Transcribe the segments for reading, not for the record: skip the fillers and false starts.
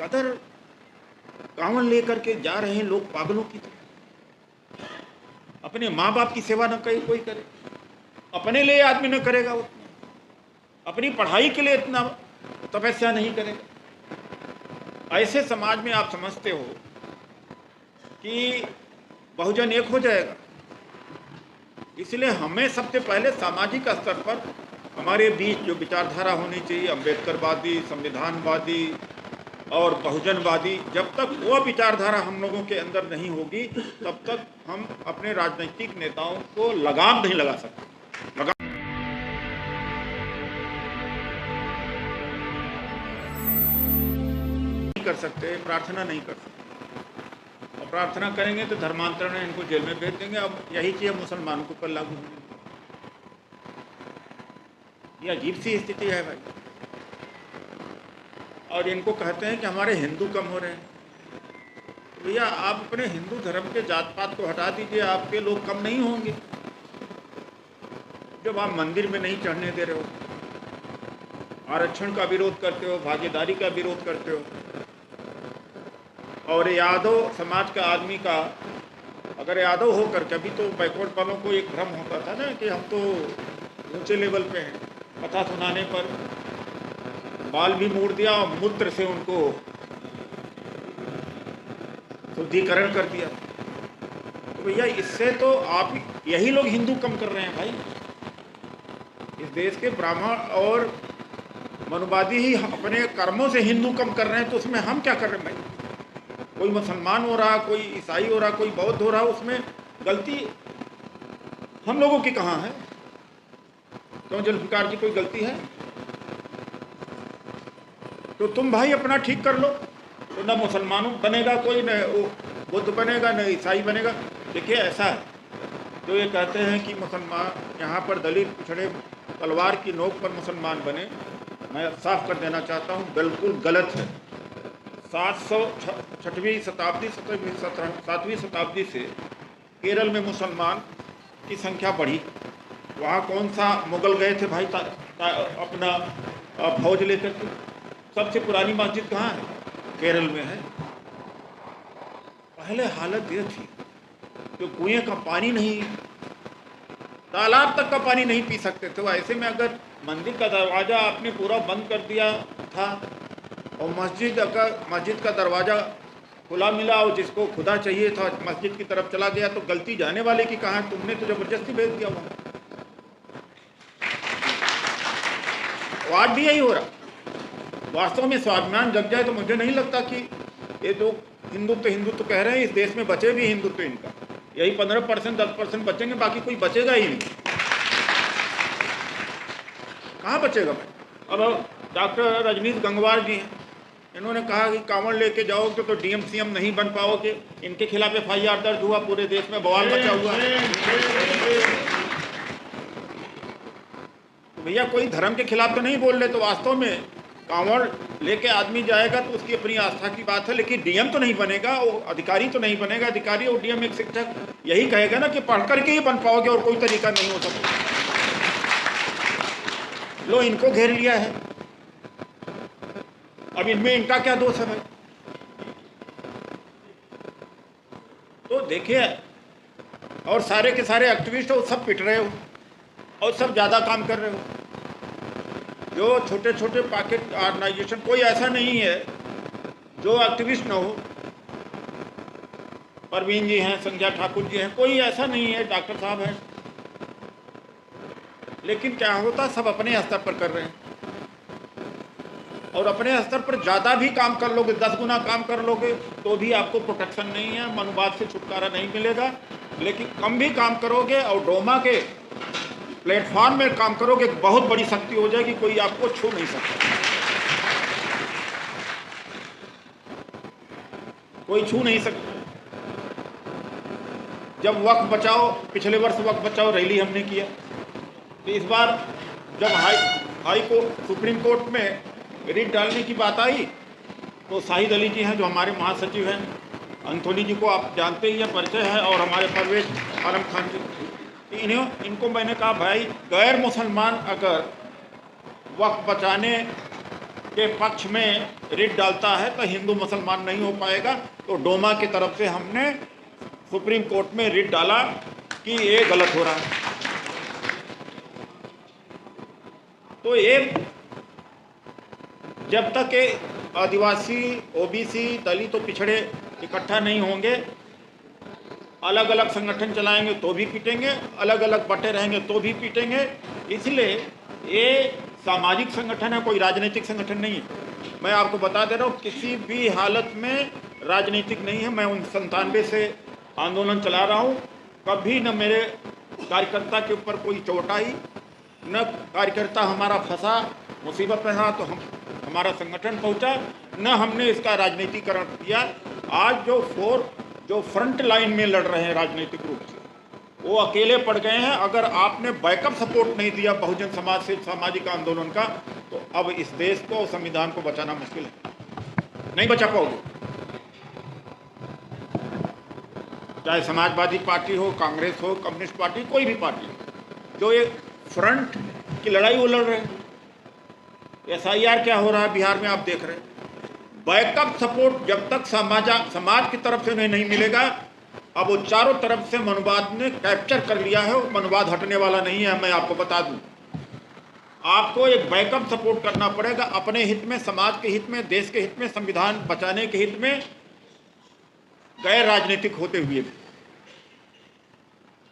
कदर कांवड़ लेकर के जा रहे हैं लोग पागलों की तरह। अपने माँ बाप की सेवा न कोई करे, अपने लिए आदमी न करेगा उतना, अपनी पढ़ाई के लिए इतना तपस्या नहीं करेगा। ऐसे समाज में आप समझते हो कि बहुजन एक हो जाएगा? इसलिए हमें सबसे पहले सामाजिक स्तर पर हमारे बीच जो विचारधारा होनी चाहिए, अम्बेडकरवादी, संविधानवादी और बहुजनवादी, जब तक वो विचारधारा हम लोगों के अंदर नहीं होगी तब तक हम अपने राजनीतिक नेताओं को लगाम नहीं लगा सकते। लगाम नहीं कर सकते, प्रार्थना नहीं कर सकते। और प्रार्थना करेंगे तो धर्मांतरण इनको जेल में भेज देंगे। अब यही चीज़ मुसलमानों के ऊपर लागू होगी। ये अजीब सी स्थिति है भाई। और इनको कहते हैं कि हमारे हिंदू कम हो रहे हैं। भैया आप अपने हिंदू धर्म के जात पात को हटा दीजिए, आपके लोग कम नहीं होंगे जब आप मंदिर में नहीं चढ़ने दे रहे हो, आरक्षण का विरोध करते हो, भागीदारी का विरोध करते हो। और यादव समाज का आदमी का अगर यादव होकर के, अभी तो बैकवर्ड वालों को एक भ्रम होता था ना कि हम तो ऊंचे लेवल पे हैं, कथा सुनाने पर बाल भी मोड़ दिया और मूत्र से उनको शुद्धिकरण कर दिया। तो भैया इससे तो आप यही लोग हिंदू कम कर रहे हैं भाई। इस देश के ब्राह्मण और मनुवादी ही अपने कर्मों से हिंदू कम कर रहे हैं, तो उसमें हम क्या कर रहे हैं भाई? कोई मुसलमान हो रहा, कोई ईसाई हो रहा, कोई बौद्ध हो रहा, उसमें गलती हम लोगों की कहाँ है? क्यों जुल्फिकार जी कोई गलती है? तो तुम भाई अपना ठीक कर लो, तो न मुसलमानों बनेगा कोई, न बुद्ध बनेगा, न ईसाई बनेगा। देखिए ऐसा है, जो ये कहते हैं कि मुसलमान यहाँ पर दलित पिछड़े तलवार की नोक पर मुसलमान बने, मैं साफ कर देना चाहता हूँ, बिल्कुल गलत है। 706वीं शताब्दी 7वीं शताब्दी से केरल में मुसलमान की संख्या बढ़ी। वहाँ कौन सा मुगल गए थे भाई अपना फौज लेकर के? सबसे पुरानी मस्जिद कहाँ है? केरल में है। पहले हालत ये थी कि कुएं का पानी नहीं, तालाब तक का पानी नहीं पी सकते थे। ऐसे में अगर मंदिर का दरवाज़ा आपने पूरा बंद कर दिया था और मस्जिद का दरवाज़ा खुला मिला और जिसको खुदा चाहिए था मस्जिद की तरफ चला गया, तो गलती जाने वाले की कहाँ? तुमने तो ज़बरदस्ती भेज दिया वहाँ। आज भी यही हो रहा। वास्तव में स्वाभिमान जग जाए तो मुझे नहीं लगता कि ये तो हिंदुत्व कह रहे हैं, इस देश में बचे भी हिंदुत्व इनका। यही 15% 10% बचेंगे, बाकी कोई बचेगा ही नहीं। कहाँ बचेगा भाई? अब डॉक्टर रजनीश गंगवार जी हैं, इन्होंने कहा कि कांवड़ लेके जाओगे तो डीएम सीएम नहीं बन पाओगे। इनके खिलाफ FIR दर्ज हुआ, पूरे देश में बवाल मचा हुआ। भैया कोई धर्म के खिलाफ तो नहीं बोल रहे। तो वास्तव में कांवड़ लेके आदमी जाएगा तो उसकी अपनी आस्था की बात है, लेकिन डीएम तो नहीं बनेगा, वो अधिकारी तो नहीं बनेगा। अधिकारी और डीएम एक शिक्षक यही कहेगा ना कि पढ़ करके ही बन पाओगे और कोई तरीका नहीं हो सकता। लो इनको घेर लिया है, अब इनमें इनका क्या दोष है भाई? तो देखिए, और सारे के सारे एक्टिविस्ट हो, सब पिट रहे हो और सब ज़्यादा काम कर रहे हो। जो छोटे छोटे पॉकेट ऑर्गेनाइजेशन, कोई ऐसा नहीं है जो एक्टिविस्ट ना हो। परवीन जी हैं, संध्या ठाकुर जी हैं, कोई ऐसा नहीं है, डॉक्टर साहब हैं। लेकिन क्या होता, सब अपने स्तर पर कर रहे हैं। और अपने स्तर पर ज़्यादा भी काम कर लोगे, 10 गुना काम कर लोगे तो भी आपको प्रोटेक्शन नहीं है, मनुवाद से छुटकारा नहीं मिलेगा। लेकिन कम भी काम करोगे और डोमा के प्लेटफॉर्म में काम करोगे, बहुत बड़ी शक्ति हो जाएगी, कोई आपको छू नहीं सकता, कोई छू नहीं सकता। जब वक्त बचाओ, पिछले वर्ष वक्त बचाओ रैली हमने किया, तो इस बार जब सुप्रीम कोर्ट में रिट डालने की बात आई तो शाहिद अली जी हैं जो हमारे महासचिव हैं, अंथोनी जी को आप जानते ही हैं, परिचय है, और हमारे परवेज आलम खान जी, इनको मैंने कहा भाई गैर मुसलमान अगर वक्त बचाने के पक्ष में रिट डालता है तो हिंदू मुसलमान नहीं हो पाएगा। तो डोमा की तरफ से हमने सुप्रीम कोर्ट में रिट डाला कि ये गलत हो रहा है। तो ये जब तक ये आदिवासी, ओबीसी, दलित और पिछड़े इकट्ठा नहीं होंगे, अलग अलग संगठन चलाएंगे तो भी पीटेंगे, अलग अलग बटे रहेंगे तो भी पीटेंगे। इसलिए ये सामाजिक संगठन है, कोई राजनीतिक संगठन नहीं है। मैं आपको बता दे रहा हूँ, किसी भी हालत में राजनीतिक नहीं है। मैं 97 से आंदोलन चला रहा हूँ, कभी न मेरे कार्यकर्ता के ऊपर कोई चोट आई, न कार्यकर्ता हमारा फंसा, मुसीबत में था तो हमारा संगठन पहुंचा, न हमने इसका राजनीतिकरण किया। आज जो फ्रंट लाइन में लड़ रहे हैं राजनीतिक रूप से, वो अकेले पड़ गए हैं। अगर आपने बैकअप सपोर्ट नहीं दिया बहुजन समाज से सामाजिक आंदोलन का, तो अब इस देश को, संविधान को बचाना मुश्किल है, नहीं बचा पाओगे। चाहे समाजवादी पार्टी हो, कांग्रेस हो, कम्युनिस्ट पार्टी, कोई भी पार्टी, जो ये फ्रंट की लड़ाई वो लड़ रहे हैं। SIR क्या हो रहा है बिहार में आप देख रहे हैं। बैकअप सपोर्ट जब तक समाज की तरफ से उन्हें नहीं मिलेगा, अब वो चारों तरफ से मनुवाद ने कैप्चर कर लिया है, वो मनुवाद हटने वाला नहीं है। मैं आपको बता दूं, आपको एक बैकअप सपोर्ट करना पड़ेगा अपने हित में, समाज के हित में, देश के हित में, संविधान बचाने के हित में, गैर राजनीतिक होते हुए भी।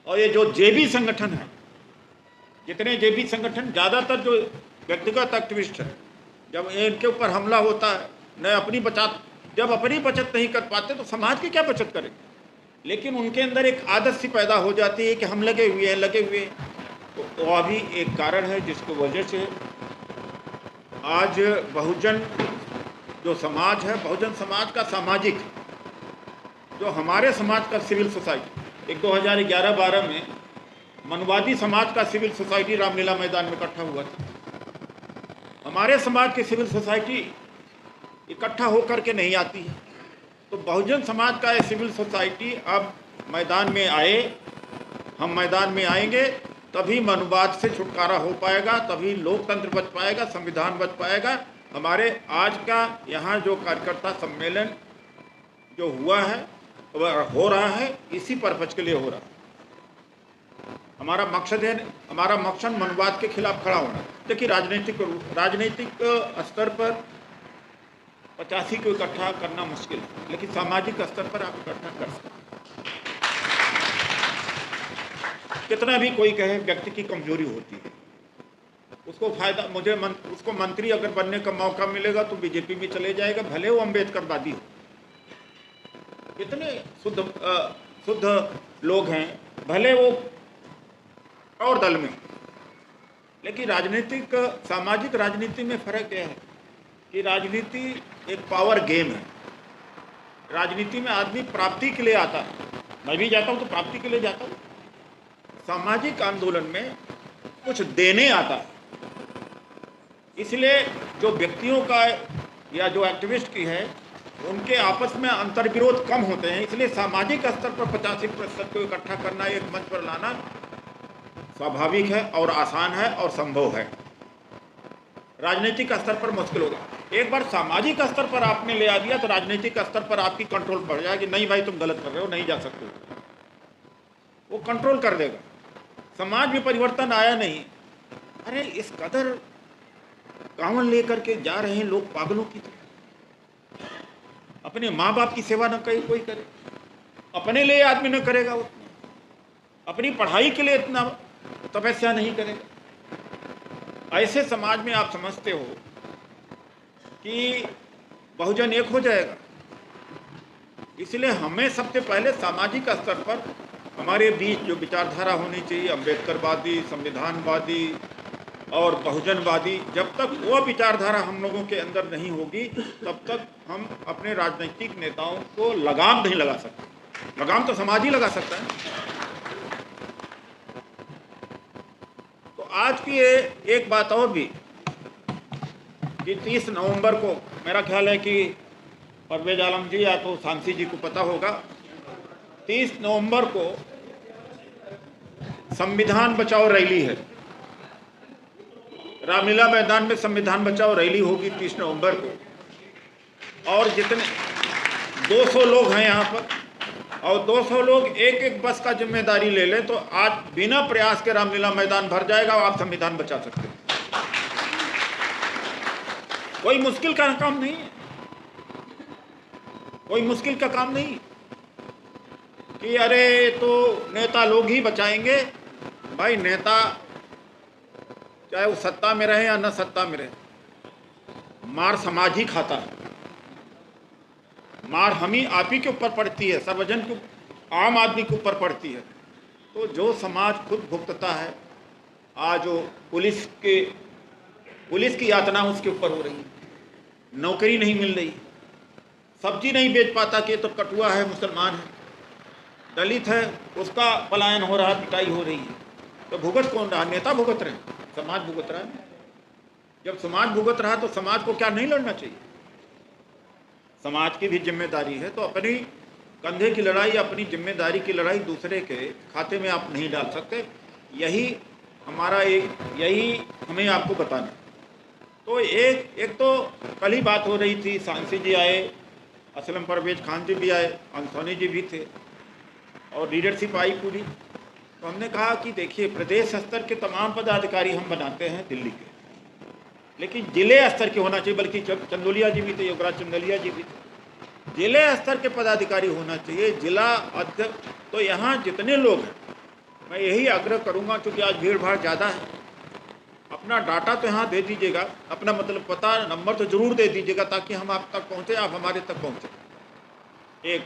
और ये जो जेबी संगठन है, जितने जेबी संगठन, ज़्यादातर जो व्यक्तिगत एक्टिविस्ट है, जब इनके ऊपर हमला होता है, जब अपनी बचत नहीं कर पाते तो समाज की क्या बचत करेंगे। लेकिन उनके अंदर एक आदत सी पैदा हो जाती है कि हम लगे हुए हैं। तो वह भी एक कारण है जिसकी वजह से आज बहुजन जो समाज है, बहुजन समाज का सामाजिक, जो हमारे समाज का सिविल सोसाइटी, एक 2011-12 में मनुवादी समाज का सिविल सोसाइटी रामलीला मैदान में इकट्ठा हुआ था। हमारे समाज की सिविल सोसाइटी इकट्ठा होकर के नहीं आती है, तो बहुजन समाज का ये सिविल सोसाइटी अब मैदान में आए। हम मैदान में आएंगे तभी मनुवाद से छुटकारा हो पाएगा, तभी लोकतंत्र बच पाएगा, संविधान बच पाएगा। हमारे आज का यहाँ जो कार्यकर्ता सम्मेलन जो हुआ है, हो रहा है, इसी पर्पज के लिए हो रहा है। हमारा मकसद मनुवाद के खिलाफ खड़ा होना। देखिए, राजनीतिक स्तर पर 85 को इकट्ठा करना मुश्किल है, लेकिन सामाजिक स्तर पर आप इकट्ठा कर सकते हैं। कितना भी कोई कहे व्यक्ति की कमजोरी होती है, उसको फायदा, उसको मंत्री अगर बनने का मौका मिलेगा तो बीजेपी में चले जाएगा, भले वो अम्बेडकरवादी हो। कितने शुद्ध लोग हैं, भले वो और दल में, लेकिन सामाजिक राजनीति में फर्क यह है कि राजनीति एक पावर गेम है। राजनीति में आदमी प्राप्ति के लिए आता है, मैं भी जाता हूँ तो प्राप्ति के लिए जाता हूँ। सामाजिक आंदोलन में कुछ देने आता है, इसलिए जो व्यक्तियों का या जो एक्टिविस्ट की है, उनके आपस में अंतर्विरोध कम होते हैं। इसलिए सामाजिक स्तर पर 85% को इकट्ठा करना, एक मंच पर लाना स्वाभाविक है और आसान है और संभव है। राजनीतिक स्तर पर मुश्किल होगा। एक बार सामाजिक स्तर पर आपने ले आ दिया तो राजनीतिक स्तर पर आपकी कंट्रोल बढ़ जाएगी। नहीं भाई, तुम गलत कर रहे हो, नहीं जा सकते, वो कंट्रोल कर देगा। समाज में परिवर्तन आया नहीं। अरे इस कदर कांवड़ लेकर के जा रहे हैं लोग पागलों की तरह। अपने माँ बाप की सेवा न कोई करे, अपने लिए आदमी न करेगा उतना, अपनी पढ़ाई के लिए इतना तपस्या नहीं करेगा। ऐसे समाज में आप समझते हो कि बहुजन एक हो जाएगा। इसलिए हमें सबसे पहले सामाजिक स्तर पर हमारे बीच जो विचारधारा होनी चाहिए, अम्बेडकरवादी, संविधानवादी और बहुजनवादी, जब तक वो विचारधारा हम लोगों के अंदर नहीं होगी तब तक हम अपने राजनीतिक नेताओं को लगाम नहीं लगा सकते। लगाम तो समाज ही लगा सकता है। तो आज की एक बात और भी कि 30 नवंबर को मेरा ख्याल है कि परवेज आलम जी या तो सांसी जी को पता होगा, 30 नवंबर को संविधान बचाओ रैली है। रामलीला मैदान में संविधान बचाओ रैली होगी 30 नवंबर को, और जितने 200 लोग हैं यहाँ पर, और 200 लोग एक एक बस का जिम्मेदारी ले लें तो आज बिना प्रयास के रामलीला मैदान भर जाएगा और आप संविधान बचा सकते हैं। कोई मुश्किल का काम नहीं है, कोई मुश्किल का काम नहीं कि अरे तो नेता लोग ही बचाएंगे। भाई नेता चाहे वो सत्ता में रहे या न सत्ता में रहे, मार समाज ही खाता है, मार हम ही आप ही के ऊपर पड़ती है, सर्वजन के आम आदमी के ऊपर पड़ती है। तो जो समाज खुद भुगतता है, आज जो पुलिस की यातना उसके ऊपर हो रही है, नौकरी नहीं मिल रही, सब्जी नहीं बेच पाता कि तो कटुआ है, मुसलमान है, दलित है, उसका पलायन हो रहा, पिटाई हो रही है। तो भुगत कौन रहा? नेता भुगत रहे, समाज भुगत रहा है। जब समाज भुगत रहा तो समाज को क्या नहीं लड़ना चाहिए? समाज की भी जिम्मेदारी है, तो अपनी कंधे की लड़ाई, अपनी जिम्मेदारी की लड़ाई दूसरे के खाते में आप नहीं डाल सकते। यही हमारा यही हमें आपको बताना। तो एक तो कल ही बात हो रही थी, सांसी जी आए, असलम परवेज खान जी भी आए, अंसोनी जी भी थे, और लीडरशिप आई पूरी। तो हमने कहा कि देखिए, प्रदेश स्तर के तमाम पदाधिकारी हम बनाते हैं दिल्ली के, लेकिन जिले स्तर के होना चाहिए, बल्कि चंदोलिया जी भी थे, योगराज चंदोलिया जी भी थे, जिले स्तर के पदाधिकारी होना चाहिए, जिला अध्यक्ष। तो यहाँ जितने लोग हैं, मैं यही आग्रह करूँगा, क्योंकि आज भीड़ भाड़ ज़्यादा है, अपना डाटा तो यहाँ दे दीजिएगा, अपना मतलब पता नंबर तो ज़रूर दे दीजिएगा, ताकि हम आप तक पहुँचे, आप हमारे तक पहुँचे। एक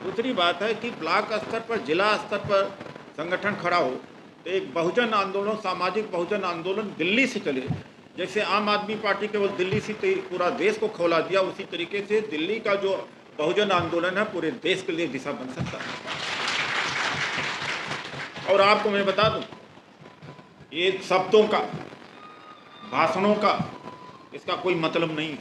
दूसरी बात है कि ब्लॉक स्तर पर, जिला स्तर पर संगठन खड़ा हो, तो एक बहुजन आंदोलन, सामाजिक बहुजन आंदोलन दिल्ली से चले। जैसे आम आदमी पार्टी केवल दिल्ली से पूरा देश को खौला दिया, उसी तरीके से दिल्ली का जो बहुजन आंदोलन है पूरे देश के लिए दिशा बन सकता है। और आपको मैं बता दूं, ये शब्दों का, भाषणों का इसका कोई मतलब नहीं है।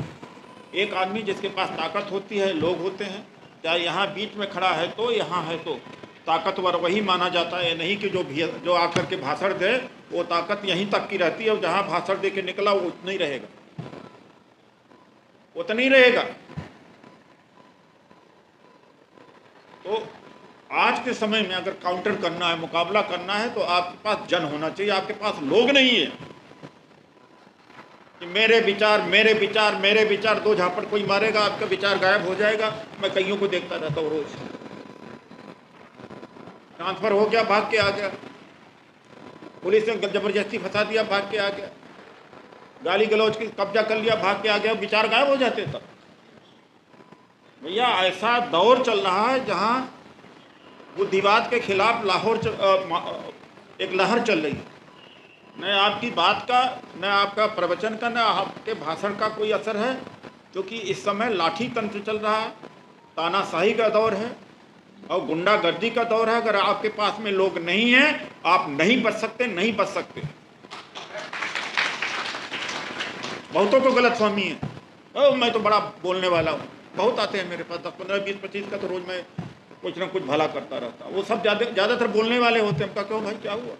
एक आदमी जिसके पास ताकत होती है, लोग होते हैं, चाहे यहाँ बीच में खड़ा है तो यहाँ है तो ताकतवर वही माना जाता है, नहीं कि जो आकर के भाषण दे वो ताकत यहीं तक की रहती है, और जहाँ भाषण दे के निकला वो उतना ही रहेगा, उतना ही रहेगा। तो आज के समय में अगर काउंटर करना है, मुकाबला करना है, तो आपके पास जन होना चाहिए, आपके पास लोग नहीं है कि मेरे विचार मेरे विचार मेरे विचार। दो झापड़ कोई मारेगा, आपका विचार गायब हो जाएगा। मैं कईयों को देखता रहता हूँ, रोज ट्रांसफर हो गया, भाग के आ गया, पुलिस ने जबरदस्ती फंसा दिया, भाग के आ गया, गाली गलौज की कब्जा कर लिया, भाग के आ गया, विचार गायब हो जाते। तब भैया ऐसा दौर चल रहा है जहां बुद्धिवाद के खिलाफ एक लहर चल रही है। न आपकी बात का, न आपका प्रवचन का, न आपके भाषण का कोई असर है, क्योंकि इस समय लाठी तंत्र चल रहा है, तानाशाही का दौर है और गुंडागर्दी का दौर है। अगर आपके पास में लोग नहीं हैं, आप नहीं बच सकते, नहीं बच सकते। बहुतों को गलतफहमी है, मैं तो बड़ा बोलने वाला हूँ, बहुत आते हैं मेरे पास 10, 15, 20, 25 का, तो रोज मैं कुछ ना कुछ भला करता रहता। वो सब ज़्यादातर बोलने वाले होते हैं। हमका क्यों भाई, क्या हुआ?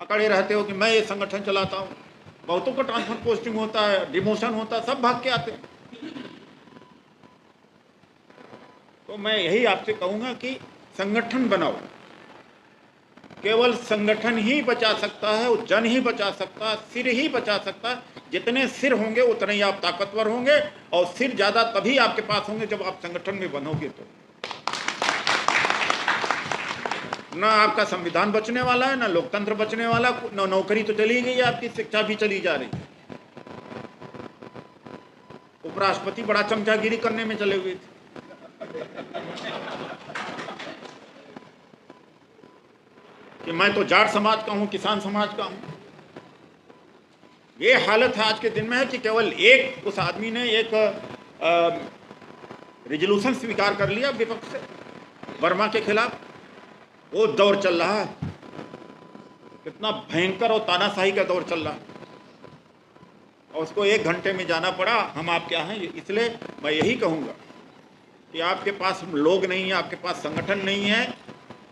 अकड़े रहते हो कि मैं ये संगठन चलाता हूँ। बहुतों का ट्रांसफर पोस्टिंग होता है, डिमोशन होता है, सब भाग के आते हैं। तो मैं यही आपसे कहूँगा कि संगठन बनाओ, केवल संगठन ही बचा सकता है, वो जन ही बचा सकता है, सिर ही बचा सकता है। जितने सिर होंगे उतने ही आप ताकतवर होंगे, और सिर ज़्यादा तभी आपके पास होंगे जब आप संगठन में बनोगे। तो ना आपका संविधान बचने वाला है, ना लोकतंत्र बचने वाला, ना नौकरी तो चली गई, आपकी शिक्षा भी चली जा रही। उपराष्ट्रपति बड़ा चमचागिरी करने में चले हुए थे। कि मैं तो जाट समाज का हूं, किसान समाज का हूं। ये हालत है आज के दिन में है कि केवल एक उस आदमी ने एक रिजोल्यूशन स्वीकार कर लिया विपक्ष से वर्मा के खिलाफ। वो दौर चल रहा है, कितना भयंकर और तानाशाही का दौर चल रहा है, और उसको 1 घंटे में जाना पड़ा। हम आप क्या हैं? इसलिए मैं यही कहूँगा कि आपके पास लोग नहीं है, आपके पास संगठन नहीं है,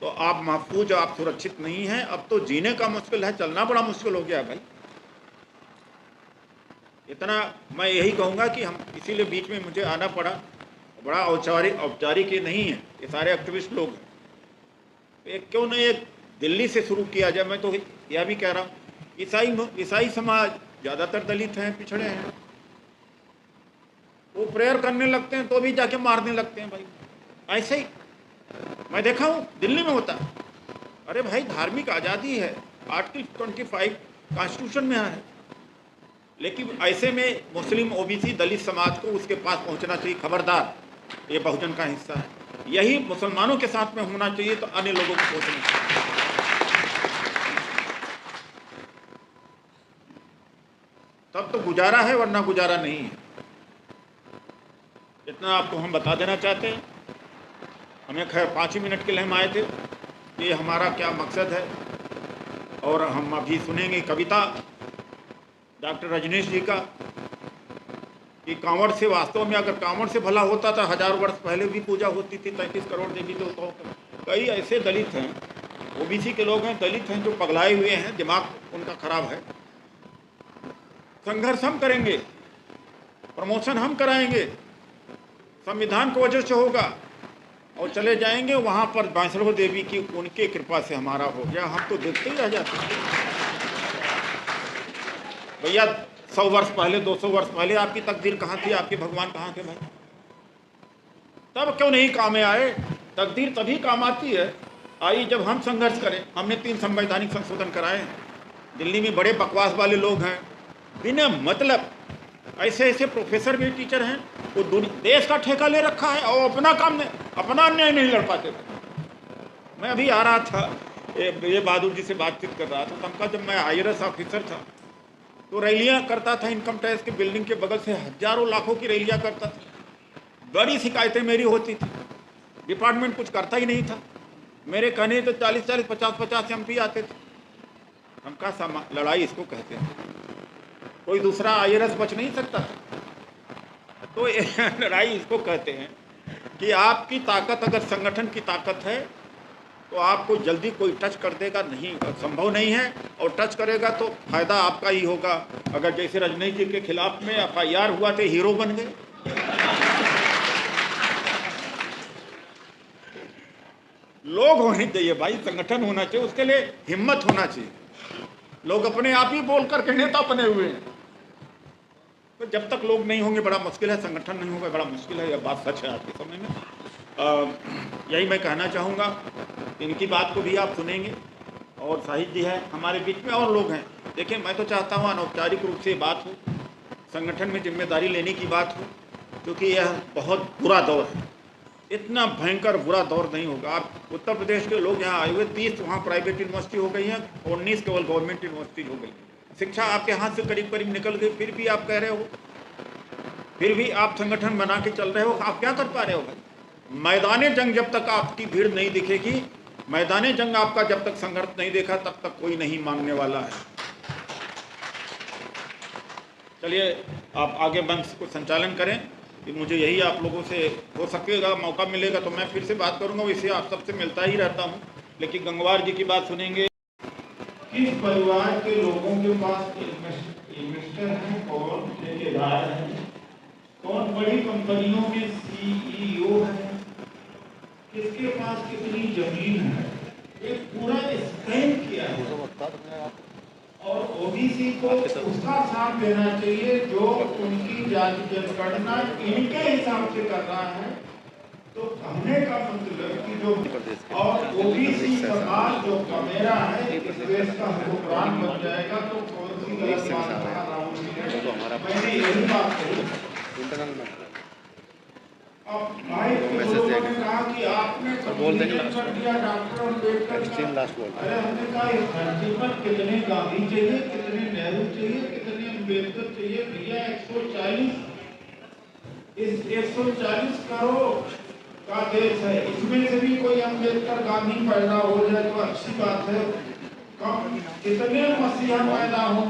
तो आप महफूज, आप सुरक्षित नहीं हैं। अब तो जीने का मुश्किल है, चलना बड़ा मुश्किल हो गया भाई। इतना मैं यही कहूँगा कि हम इसीलिए बीच में मुझे आना पड़ा, बड़ा औपचारिक ये नहीं है, ये सारे एक्टिविस्ट लोग हैं। क्यों नहीं एक दिल्ली से शुरू किया जाए। मैं तो यह भी कह रहा हूँ ईसाई समाज ज़्यादातर दलित हैं, पिछड़े हैं, वो प्रेयर करने लगते हैं तो भी जाके मारने लगते हैं भाई। ऐसे ही मैं देखा हूँ दिल्ली में होता। अरे भाई धार्मिक आज़ादी है, आर्टिकल 25 कॉन्स्टिट्यूशन में है, लेकिन ऐसे में मुस्लिम ओबीसी दलित समाज को उसके पास पहुंचना चाहिए, खबरदार ये बहुजन का हिस्सा है। यही मुसलमानों के साथ में होना चाहिए तो अन्य लोगों को पहुंचना चाहिए। तब तो गुजारा है, वरना गुजारा नहीं है। इतना आपको हम बता देना चाहते हैं। हमें खैर 5 ही मिनट के लिए हम आए थे कि हमारा क्या मकसद है, और हम अभी सुनेंगे कविता डॉक्टर रजनीश जी का कि कांवड़ से वास्तव में अगर कांवड़ से भला होता था 1000 वर्ष पहले भी पूजा होती थी 33 करोड़ देवी देवताओं का। कई ऐसे दलित हैं, ओबीसी के लोग हैं, दलित हैं जो पगलाए हुए हैं, दिमाग उनका खराब है। संघर्ष हम करेंगे, प्रमोशन हम कराएंगे, संविधान की वजह से होगा, और चले जाएंगे वहाँ पर वैष्णो देवी की उनके कृपा से हमारा हो गया। हम तो देखते ही रह जाते हैं भैया। 100 वर्ष पहले 200 वर्ष पहले आपकी तकदीर कहाँ थी, आपके भगवान कहाँ थे भाई? तब क्यों नहीं काम में आए? तकदीर तभी काम आती है आई जब हम संघर्ष करें। हमने 3 संवैधानिक संशोधन कराए हैं। दिल्ली में बड़े बकवास वाले लोग हैं, बिना मतलब ऐसे ऐसे प्रोफेसर भी टीचर हैं, वो देश का ठेका ले रखा है और अपना काम नहीं, अपना अन्याय नहीं लड़ पाते थे। मैं अभी आ रहा था, ये बहादुर जी से बातचीत कर रहा था, तो हमका जब मैं IRS ऑफिसर था तो रैलियां करता था, इनकम टैक्स की बिल्डिंग के बगल से हजारों लाखों की रैलियां करता था। बड़ी शिकायतें मेरी होती थी, डिपार्टमेंट कुछ करता ही नहीं था। मेरे कहने तो 40-40, 50-50 MP आते थे। हमका लड़ाई इसको कहते हैं, कोई दूसरा IRS बच नहीं सकता था। तो लड़ाई इसको कहते हैं कि आपकी ताकत अगर संगठन की ताकत है तो आपको जल्दी कोई टच कर देगा नहीं, संभव नहीं है, और टच करेगा तो फायदा आपका ही होगा। अगर जैसे रजनीश जी के खिलाफ में FIR हुआ थे, हीरो बन गए। लोग होने चाहिए भाई, संगठन होना चाहिए, उसके लिए हिम्मत होना चाहिए। लोग अपने आप ही बोल करके नेता बने हुए हैं, तो जब तक लोग नहीं होंगे बड़ा मुश्किल है, संगठन नहीं होगा बड़ा मुश्किल है। यह बात सच है आज के समय में। यही मैं कहना चाहूँगा। इनकी बात को भी आप सुनेंगे, और साहित्य जी है हमारे बीच में, और लोग हैं। देखिए मैं तो चाहता हूँ अनौपचारिक रूप से बात हो, संगठन में जिम्मेदारी लेने की बात हो, क्योंकि यह बहुत बुरा दौर है। इतना भयंकर बुरा दौर नहीं होगा। आप उत्तर प्रदेश के लोग यहाँ आए हुए, 30 वहाँ प्राइवेट यूनिवर्सिटी हो गई हैं, 19 केवल गवर्नमेंट यूनिवर्सिटी हो गई। शिक्षा आपके हाथ से करीब करीब निकल गई, फिर भी आप कह रहे हो, फिर भी आप संगठन बना के चल रहे हो। आप क्या कर पा रहे हो भाई? मैदाने जंग जब तक आपकी भीड़ नहीं दिखेगी, मैदाने जंग आपका जब तक संघर्ष नहीं देखा, तब तक कोई नहीं मांगने वाला है। चलिए आप आगे मंच को संचालन करें कि मुझे यही आप लोगों से हो सकेगा, मौका मिलेगा तो मैं फिर से बात करूंगा। वैसे आप सबसे मिलता ही रहता हूं, लेकिन गंगवार जी की बात सुनेंगे। किस परिवार के लोगों के पास इन्वेस्टर हैं, कौन ठेकेदार हैं, कौन बड़ी कंपनियों के CEO हैं, किसके पास कितनी जमीन है, एक पूरा स्कैन किया है। और OBC को उसका साथ देना चाहिए जो उनकी जाति जनगणना इनके हिसाब से कर रहा है। तो कहने का मतलब कि जो और OBC समाज जो कमेरा है इस देश का हुक्मरान बन जाएगा, तो कौन सी गलत बात कहा राहुल जी ने? मैंने यही बात कही। अब भाई लोगों ने कहा कि आपने बोल देंगे कर दिया डॉक्टर अम्बेडकर का। अरे हमने कहा इस धरती पर कितने गांधी चाहिए, कितने नेहरू चाहिए, कितने अम्बेडकर चाहिए भैया? 140, इस 140 करोड़ का देश है, इसमें से भी कोई अम्बेडकर गांधी पैदा हो जाए तो अच्छी बात है। कम कितने मसीहा पैदा हो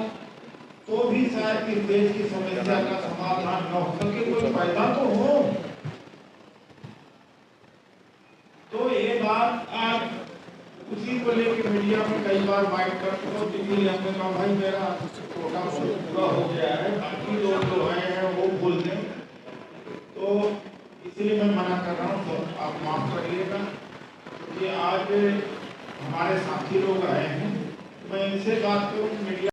तो भी शायद इस देश की समस्या का समाधान न हो सके, कोई पैदा तो हो। तो ये बात आज उसी को लेकर मीडिया में कई बार बाइट करते हो, तो इसीलिए हमने कहा भाई मेरा कोटा पूरा हो गया है, बाकी लोग जो हैं वो भूल दें, तो इसलिए मैं मना कर रहा हूँ, तो आप माफ़ करिएगा। क्योंकि आज हमारे साथी लोग आए हैं, मैं इनसे बात करूँ